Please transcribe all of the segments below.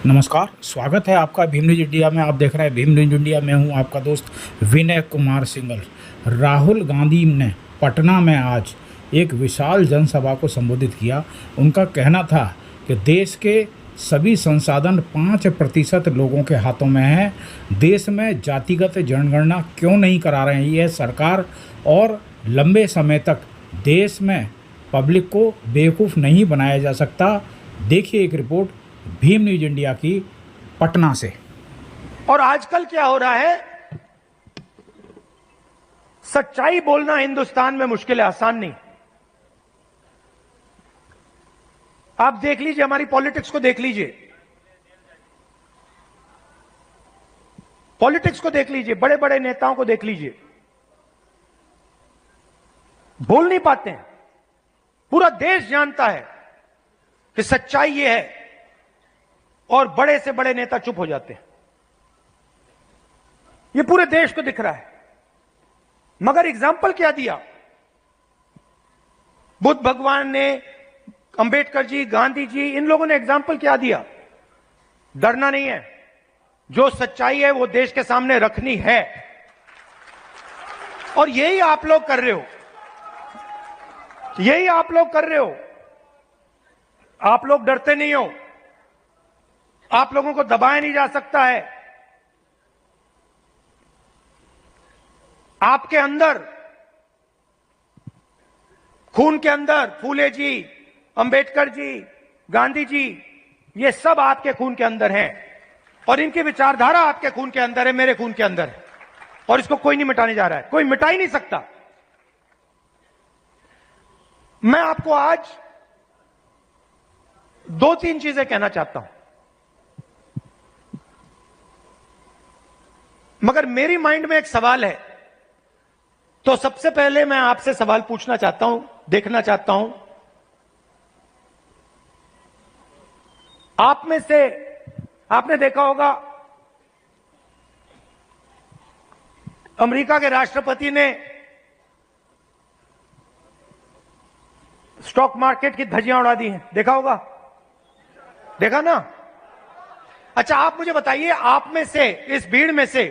नमस्कार, स्वागत है आपका भीम न्यूज इंडिया में। आप देख रहे हैं भीम न्यूज इंडिया में। हूं आपका दोस्त विनय कुमार सिंगल। राहुल गांधी ने पटना में आज एक विशाल जनसभा को संबोधित किया। उनका कहना था कि देश के सभी संसाधन 5% लोगों के हाथों में है। देश में जातिगत जनगणना क्यों नहीं करा रहे हैं यह सरकार, और लंबे समय तक देश में पब्लिक को बेवकूफ़ नहीं बनाया जा सकता। देखिए एक रिपोर्ट भीम न्यूज इंडिया की पटना से। और आजकल क्या हो रहा है, सच्चाई बोलना हिंदुस्तान में मुश्किल है, आसान नहीं। आप देख लीजिए, हमारी पॉलिटिक्स को देख लीजिए, पॉलिटिक्स को देख लीजिए, बड़े बड़े नेताओं को देख लीजिए, बोल नहीं पाते हैं। पूरा देश जानता है कि सच्चाई ये है, और बड़े से बड़े नेता चुप हो जाते हैं। ये पूरे देश को दिख रहा है। मगर एग्जाम्पल क्या दिया? बुद्ध भगवान ने, अंबेडकर जी, गांधी जी, इन लोगों ने एग्जाम्पल क्या दिया? डरना नहीं है, जो सच्चाई है वो देश के सामने रखनी है। और यही आप लोग कर रहे हो, यही आप लोग कर रहे हो। आप लोग डरते नहीं हो, आप लोगों को दबाया नहीं जा सकता है। आपके अंदर, खून के अंदर फूले जी, अंबेडकर जी, गांधी जी, ये सब आपके खून के अंदर हैं, और इनकी विचारधारा आपके खून के अंदर है, मेरे खून के अंदर है, और इसको कोई नहीं मिटाने जा रहा है, कोई मिटा ही नहीं सकता। मैं आपको आज 2-3 चीजें कहना चाहता हूं, मगर मेरी माइंड में एक सवाल है। तो सबसे पहले मैं आपसे सवाल पूछना चाहता हूं, देखना चाहता हूं, आप में से, आपने देखा होगा अमेरिका के राष्ट्रपति ने स्टॉक मार्केट की धज्जियां उड़ा दी हैं, देखा होगा, देखा ना? अच्छा, आप मुझे बताइए, आप में से, इस भीड़ में से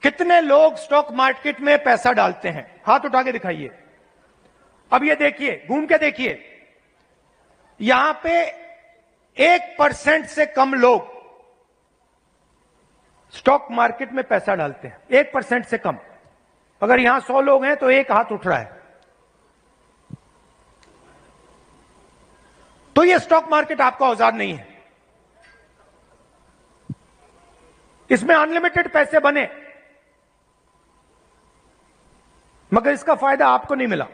कितने लोग स्टॉक मार्केट में पैसा डालते हैं? हाथ उठा के दिखाइए। अब ये देखिए, घूम के देखिए, यहां पे 1% से कम लोग स्टॉक मार्केट में पैसा डालते हैं, 1% से कम। अगर यहां 100 लोग हैं तो एक हाथ उठ रहा है। तो ये स्टॉक मार्केट आपका औजार नहीं है। इसमें अनलिमिटेड पैसे बने, मगर इसका फायदा आपको नहीं मिला।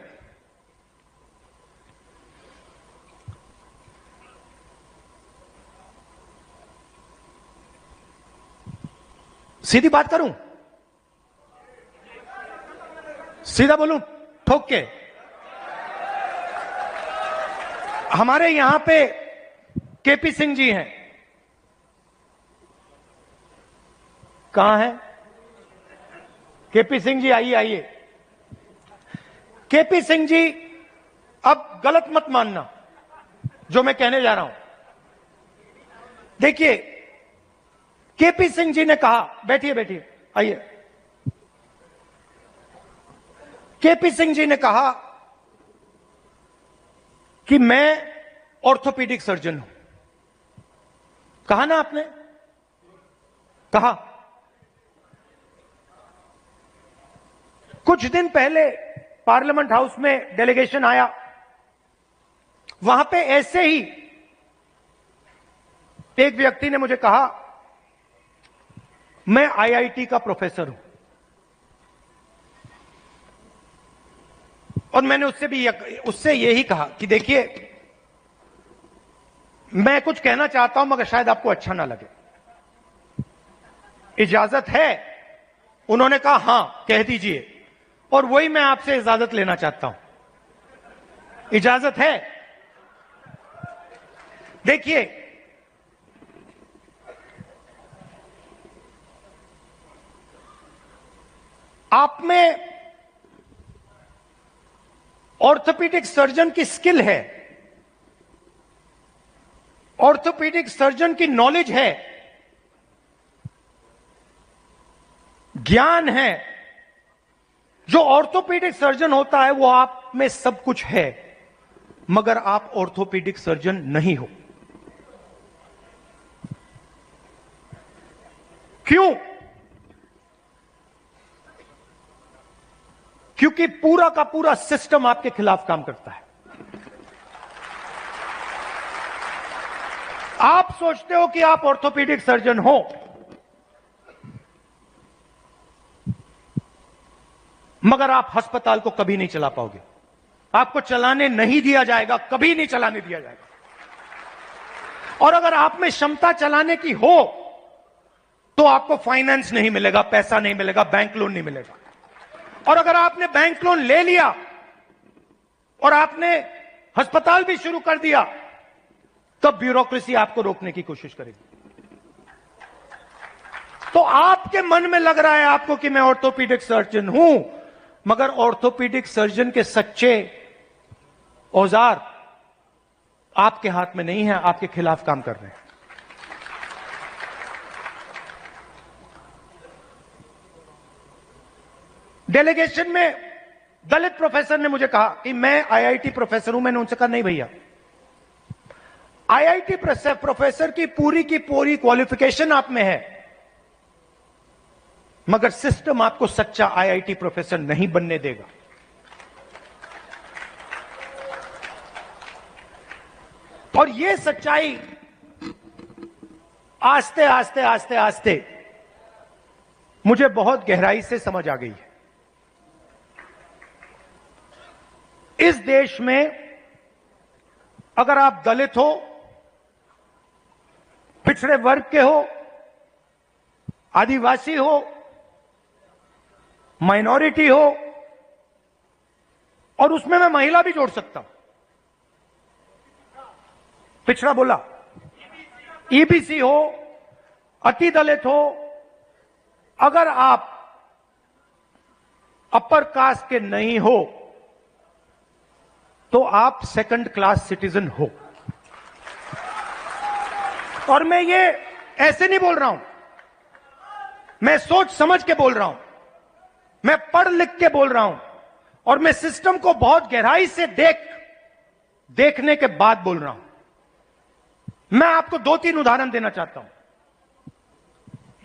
सीधी बात करूं, सीधा बोलूं, ठोक के, हमारे यहां पे केपी सिंह जी हैं। कहां है केपी सिंह जी? आइए आइए। केपी सिंह जी, अब गलत मत मानना जो मैं कहने जा रहा हूं। देखिए, केपी सिंह जी ने कहा, बैठिए बैठिए, आइए। केपी सिंह जी ने कहा कि मैं ऑर्थोपेडिक सर्जन हूं। कहा ना आपने? कहा। कुछ दिन पहले पार्लियामेंट हाउस में डेलीगेशन आया, वहां पे ऐसे ही एक व्यक्ति ने मुझे कहा, मैं आईआईटी का प्रोफेसर हूं। और मैंने उससे यही कहा कि देखिए, मैं कुछ कहना चाहता हूं मगर शायद आपको अच्छा ना लगे, इजाजत है? उन्होंने कहा हां, कह दीजिए। और वही मैं आपसे इजाजत लेना चाहता हूं, इजाजत है? देखिए, आप में ऑर्थोपेडिक सर्जन की स्किल है, ऑर्थोपेडिक सर्जन की नॉलेज है, ज्ञान है। जो ऑर्थोपेडिक सर्जन होता है वो आप में सब कुछ है, मगर आप ऑर्थोपेडिक सर्जन नहीं हो। क्यों? क्योंकि पूरा का पूरा सिस्टम आपके खिलाफ काम करता है। आप सोचते हो कि आप ऑर्थोपेडिक सर्जन हो, मगर आप अस्पताल को कभी नहीं चला पाओगे। आपको चलाने नहीं दिया जाएगा, कभी नहीं चलाने दिया जाएगा। और अगर आप में क्षमता चलाने की हो तो आपको फाइनेंस नहीं मिलेगा, पैसा नहीं मिलेगा, बैंक लोन नहीं मिलेगा। और अगर आपने बैंक लोन ले लिया और आपने अस्पताल भी शुरू कर दिया, तब ब्यूरोक्रेसी आपको रोकने की कोशिश करेगी। तो आपके मन में लग रहा है आपको कि मैं ऑर्थोपेडिक सर्जन हूं, मगर ऑर्थोपेडिक सर्जन के सच्चे औजार आपके हाथ में नहीं है, आपके खिलाफ काम कर रहे हैं। डेलीगेशन में दलित प्रोफेसर ने मुझे कहा कि मैं आईआईटी प्रोफेसर हूं। मैंने उनसे कहा नहीं भैया, आईआईटी प्रोफेसर की पूरी क्वालिफिकेशन आप में है, मगर सिस्टम आपको सच्चा आईआईटी प्रोफेसर नहीं बनने देगा। और यह सच्चाई आस्ते आस्ते आस्ते आस्ते मुझे बहुत गहराई से समझ आ गई है। इस देश में अगर आप दलित हो, पिछड़े वर्ग के हो, आदिवासी हो, माइनॉरिटी हो, और उसमें मैं महिला भी जोड़ सकता हूं, पिछड़ा बोला, ईबीसी हो, अति दलित हो, अगर आप अपर कास्ट के नहीं हो तो आप सेकंड क्लास सिटीजन हो। और मैं ये ऐसे नहीं बोल रहा हूं, मैं सोच समझ के बोल रहा हूं, मैं पढ़ लिख के बोल रहा हूं, और मैं सिस्टम को बहुत गहराई से देखने के बाद बोल रहा हूं। मैं आपको 2-3 उदाहरण देना चाहता हूं।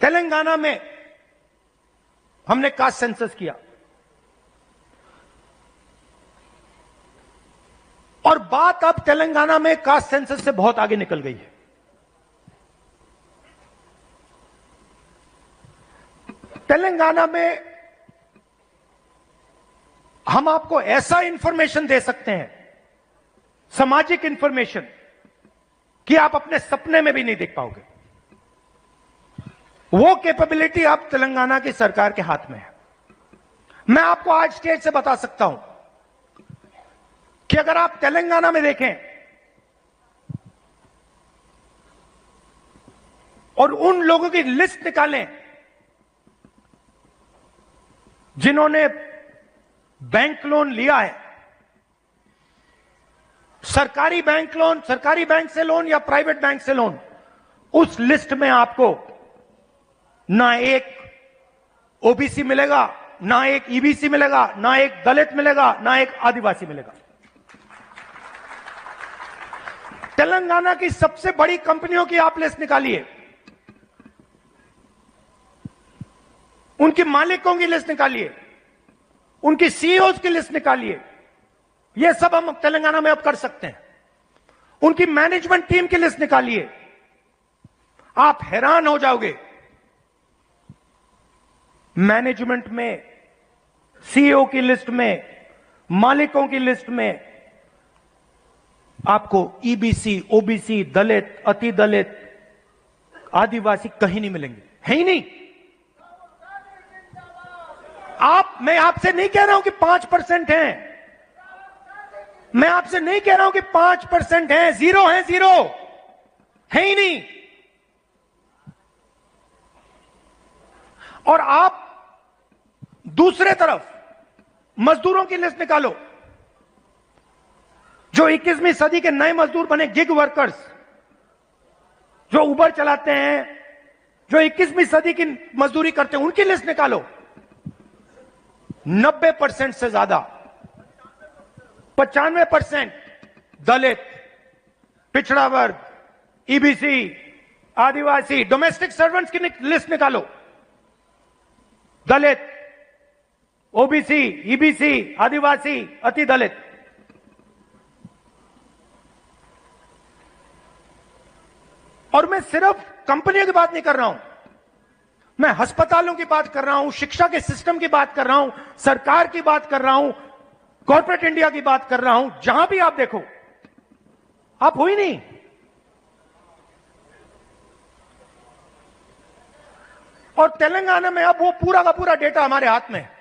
तेलंगाना में हमने कास्ट सेंसस किया, और बात अब तेलंगाना में कास्ट सेंसस से बहुत आगे निकल गई है। तेलंगाना में हम आपको ऐसा इंफॉर्मेशन दे सकते हैं, सामाजिक इंफॉर्मेशन, कि आप अपने सपने में भी नहीं देख पाओगे। वो कैपेबिलिटी अब तेलंगाना की सरकार के हाथ में है। मैं आपको आज स्टेज से बता सकता हूं कि अगर आप तेलंगाना में देखें और उन लोगों की लिस्ट निकालें जिन्होंने बैंक लोन लिया है, सरकारी बैंक लोन, सरकारी बैंक से लोन या प्राइवेट बैंक से लोन, उस लिस्ट में आपको ना एक ओबीसी मिलेगा, ना एक ईबीसी मिलेगा, ना एक दलित मिलेगा, ना एक आदिवासी मिलेगा। तेलंगाना की सबसे बड़ी कंपनियों की आप लिस्ट निकालिए, उनके मालिकों की लिस्ट निकालिए, उनकी सीईओज की लिस्ट निकालिए। यह सब हम तेलंगाना में अब कर सकते हैं। उनकी मैनेजमेंट टीम की लिस्ट निकालिए, आप हैरान हो जाओगे। मैनेजमेंट में, सीईओ की लिस्ट में, मालिकों की लिस्ट में आपको ईबीसी, ओबीसी, दलित, अति दलित, आदिवासी कहीं नहीं मिलेंगे, है ही नहीं। मैं आपसे नहीं कह रहा हूं कि 5% हैं, मैं आपसे नहीं कह रहा हूं कि 5% हैं, 0 है, 0 है ही नहीं। और आप दूसरे तरफ मजदूरों की लिस्ट निकालो, जो 21वीं सदी के नए मजदूर बने, गिग वर्कर्स, जो उबर चलाते हैं, जो 21वीं सदी की मजदूरी करते हैं, उनकी लिस्ट निकालो। 90% से ज्यादा, 95% दलित, पिछड़ा वर्ग, ईबीसी, आदिवासी, डोमेस्टिक सर्वेंट्स की लिस्ट निकालो। दलित, ओबीसी, ईबीसी, आदिवासी, अति दलित। और मैं सिर्फ कंपनियों की बात नहीं कर रहा हूं, मैं अस्पतालों की बात कर रहा हूं, शिक्षा के सिस्टम की बात कर रहा हूं, सरकार की बात कर रहा हूं, कॉर्पोरेट इंडिया की बात कर रहा हूं। जहां भी आप देखो, आप हो ही नहीं। और तेलंगाना में अब वो पूरा का पूरा डेटा हमारे हाथ में है,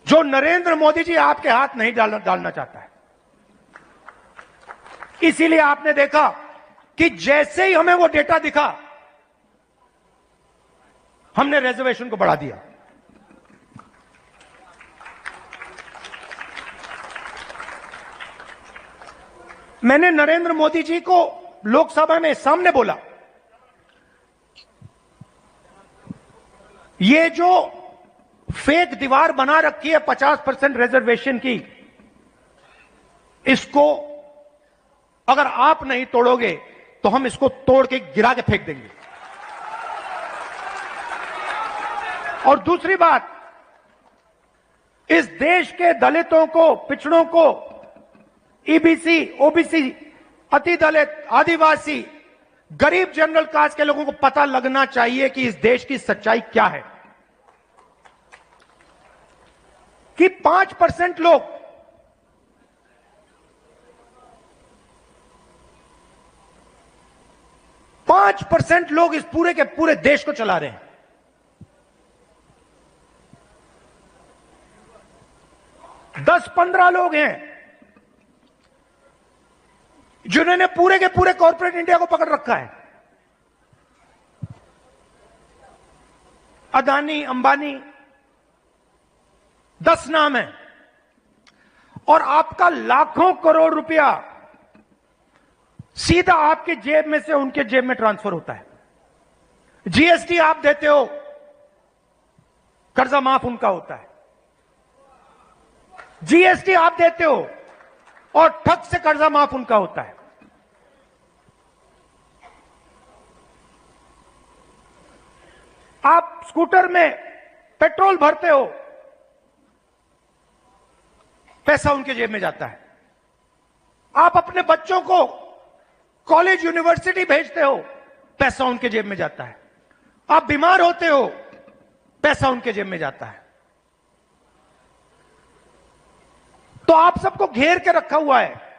जो नरेंद्र मोदी जी आपके हाथ नहीं डालना चाहता है। इसीलिए आपने देखा कि जैसे ही हमें वो डेटा दिखा, हमने रिजर्वेशन को बढ़ा दिया। मैंने नरेंद्र मोदी जी को लोकसभा में सामने बोला, ये जो फेक दीवार बना रखी है 50% रिजर्वेशन की, इसको अगर आप नहीं तोड़ोगे तो हम इसको तोड़ के गिरा के फेंक देंगे। और दूसरी बात, इस देश के दलितों को, पिछड़ों को, ईबीसी, ओबीसी, अति दलित, आदिवासी, गरीब जनरल कास्ट के लोगों को पता लगना चाहिए कि इस देश की सच्चाई क्या है। कि 5% लोग इस पूरे के पूरे देश को चला रहे हैं। दस 15 लोग हैं जिन्होंने पूरे के पूरे कॉर्पोरेट इंडिया को पकड़ रखा है। अदानी, अंबानी, 10 नाम है। और आपका लाखों करोड़ रुपया सीधा आपके जेब में से उनके जेब में ट्रांसफर होता है। जीएसटी आप देते हो, कर्जा माफ उनका होता है। जीएसटी आप देते हो और ठग से कर्जा माफ उनका होता है। आप स्कूटर में पेट्रोल भरते हो, पैसा उनके जेब में जाता है। आप अपने बच्चों को कॉलेज, यूनिवर्सिटी भेजते हो, पैसा उनके जेब में जाता है। आप बीमार होते हो, पैसा उनके जेब में जाता है। तो आप सबको घेर के रखा हुआ है।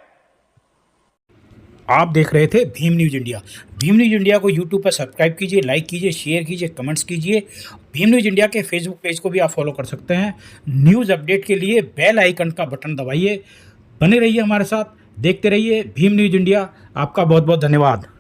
आप देख रहे थे Bhim news India. Bhim news India को यूट्यूब पर सब्सक्राइब कीजिए, लाइक कीजिए, शेयर कीजिए, कमेंट्स कीजिए। भीम न्यूज़ इंडिया के फेसबुक पेज को भी आप फॉलो कर सकते हैं। न्यूज़ अपडेट के लिए बेल आइकन का बटन दबाइए। बने रहिए हमारे साथ, देखते रहिए भीम न्यूज़ इंडिया। आपका बहुत बहुत धन्यवाद।